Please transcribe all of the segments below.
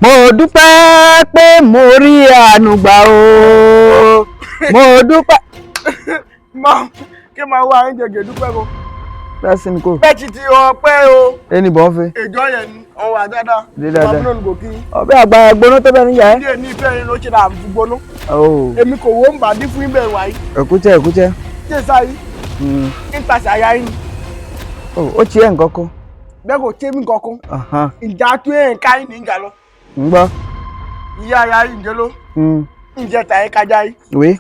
Mo dúpẹ́ pé mo rí àánú gbà o. Mo dúpẹ́. Mọ kí máa wá oúnjẹ gèdúpẹ́ ko. That's in ko. Bẹ́ẹ̀ ti ọpẹ́ o. Ẹni bọ́n fẹ́. Ìjọ yẹn ni ọwọ́ àdáadáa. Dé dáadáa. Bàbá náà kò kí. Ọbẹ̀ àgbà gbóná tó bẹ́ẹ̀ níyà ẹ́. Ilé ní ìfẹ́ yẹn ló ṣe náà fún gbóná. Oh. Èmi kò wó ń bà dín fún ibẹ̀ wáyé. Ẹ̀kútẹ́ ẹ̀kútẹ́. Ṣé sáyé? Ń tàṣà àyà yín. Ó ti ẹ̀ nǹkan kan. Bẹ́ẹ̀ kò tẹ́ mi kankan. Ìjà tó ẹ̀ ń ká yín ní ìjà lọ. Ń gbọ́. Ìyá ayá yìí ǹjẹ́ ló. Ǹjẹ́ tàyé kájá yìí. Oui.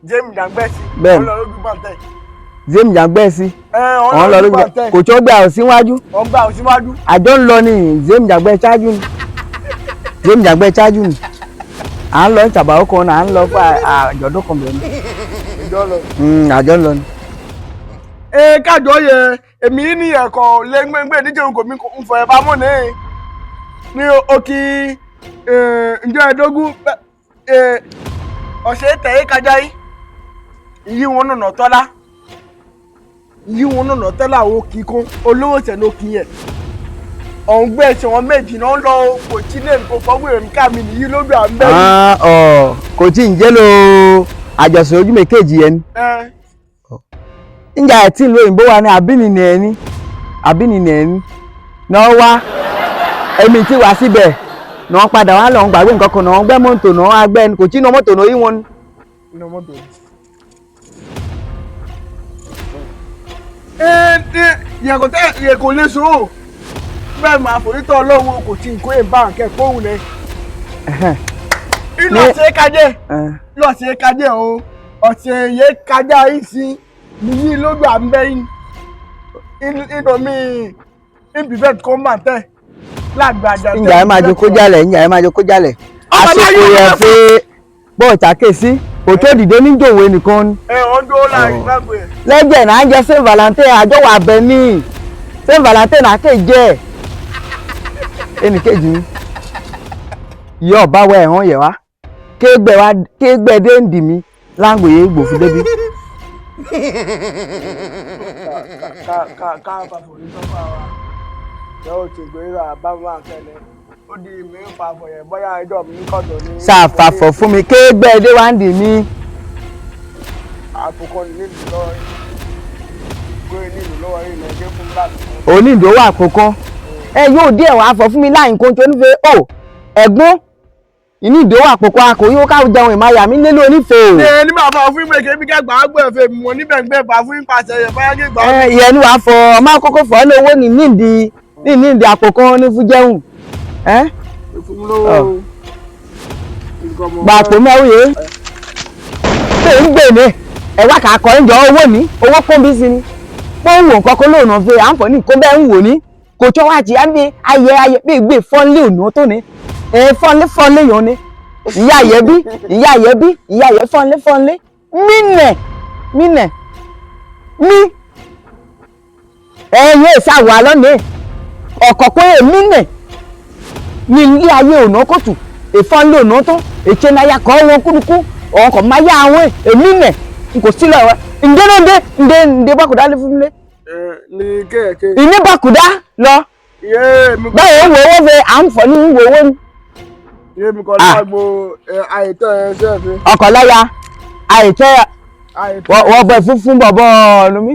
James Jangbẹ́sì. Bẹ́ẹ̀ni. Ọlọ́run gbàǹtẹ̀. James Jangbẹ́sì. Ọ̀n lọ lójú àtẹ. Kò tó gbà ọ́ síwájú. Ọ̀n gbà ọ́ síwájú. Àjọ ń lọ ní James Jangbẹ́ ṣáájú ni. James Jangbẹ́ ṣáájú ni. À ń lọ ìtàbàwọ́ kan náà, à ń lọ fún àjọ̀dún kan bẹ̀rẹ̀ ni. Ìjọ lọ. Àjọ ń lọ ni. Kájọ yẹ èmi ní ẹ̀kọ́ lẹ́gbẹ̀gbẹ̀ níjẹ́ òun kò mí ń fọ ẹ̀bá mọ́ ní òkè ǹjẹ́ ẹ̀dógún ọ̀sẹ̀ tẹ̀yẹ́ kájá yìí. Ìyí wọn nànà tọ́lá. Ìyí wọn nànà tọ́lá àwọn kíkún olówó tẹ̀lé òkè yẹn. Ọ̀hún gbé ẹ̀sìn wọn méjì náà lọ kò tí lè kó fọ́gbé rẹ̀ ká mi nìyí lójú à ń bẹ́ẹ̀. Kò tí ń jẹ́ lo àjọsìn ojú méjèèjì yẹn ni. Níjà ẹ̀tí ìlú òyìnbó wa ní àbínínì ẹni náà wá ẹ̀mí tí wá síbẹ̀ náà padà wá lọ́n gbàgbé nǹkan kan náà gbẹ́ mọ́tò náà agbẹ́ ẹni kò tí iná mọ́tò náà yí wọn ni. Yẹ kò lè so bẹ́ẹ̀ máa forítọ́ ọlọ́run kò tí nǹkan èèbá kẹ́kọ̀ọ́ òun lẹ. Inú ọ̀sẹ̀ kájẹ́ o ọ̀sẹ̀ yẹ kájá yìí sí nìyí lójú à ń bẹ́ yìí inú mi ìbíbẹ̀ kọ́ máa tẹ̀ lágbàjà. Ìjà ẹ máa jẹ kó jálẹ̀. Àsìkò yẹ fẹ́ bọ́ọ̀ tàkèsí kò tó dìde níjòwé nìkan ni. Ọjọ́ láàrin lágbo ẹ̀. Lẹ́jẹ̀ náà ń jẹ Saint Valentin àjọwọ̀ abẹ ní Saint Valentin náà kéjẹ́ ẹnìkejì mi. Yọ ọba wẹ ẹ̀hán yẹ wá kégbẹ́ dé ń dì mí láǹgbòye gbòfin débi. Ká fàforítọ́ fún àwa yóò ti gbé ra bá máa kẹ́lẹ́. Ó di mi ń fa àfọ̀yẹ̀ bóyá ẹjọ́ mi ń kọ̀dọ̀ ní. Ṣàfàfọ̀ fún mi kégbẹ́ dé wá ń dì mí. Àkókò nílùú lọ́wọ́ yìí. Gbé nílùú lọ́wọ́ yìí lọ gé fún láti. Onídòwò àkókò. Ẹ yóò díẹ̀ wá fọ̀ fún mi láì nǹkan tó nífẹ̀ẹ́. Ẹ̀gbọ́n ìní ìdòwò àkókò akò yóò káwọ́ jẹun ìmáyà mi nílò onífẹ̀ẹ́ o. Ní bàbá fún ìgbè kébí kẹgbà á gbẹ̀ fẹ́ mọ̀ níbẹ̀ ń gbẹ̀ bá fún ìpàṣẹ yẹn báyá kí gbà. Ìyẹn ni wàá fọ ọmọ àkókò fọ́ ní owó ní nídìí àkókò ní fún jẹun. Ìfúnlówó gbàpò mẹ́wòye ṣé ń gbè ní ẹ̀wá kàkọ́ ń jọ owó ní owó kó bí sí ni pọ́n wò nǹkan kó lóòrùn fẹ́ àǹfọ̀ní kó bẹ́ẹ̀ ń wò ní kò tó wá jì á ní ayẹ bí gbé fọ́nlé ònà tó ní fọ́nlé yàn ní ìyá ayẹ fọ́nlé mínẹ̀ ẹ̀yìn ìṣàwọ̀ alọ́nà ọ̀kọ̀kọ́ mínẹ̀ ní ilé ayé ònà kòtù ìfọ́nlé ònà tó ètò náà kọ́ wọn kúrukú ọkọ̀ máa yá àwọn mínẹ̀ kò sílẹ̀ wẹ́ ǹdẹ́ bákùdá lé fún mi lé. Ní kẹ̀kẹ́. Ìní bákùdá lọ. Báwo wo owó fẹ́ à ń fọ́ ní wo owó ni. Iye mi kọ́ lágbo àìtọ́ ẹ̀ ṣẹ́ẹ̀fẹ́. Ọkọ̀ láya àìtọ́ wọ́n bẹ̀ fún bọ̀bọ̀ ọ̀nù mi.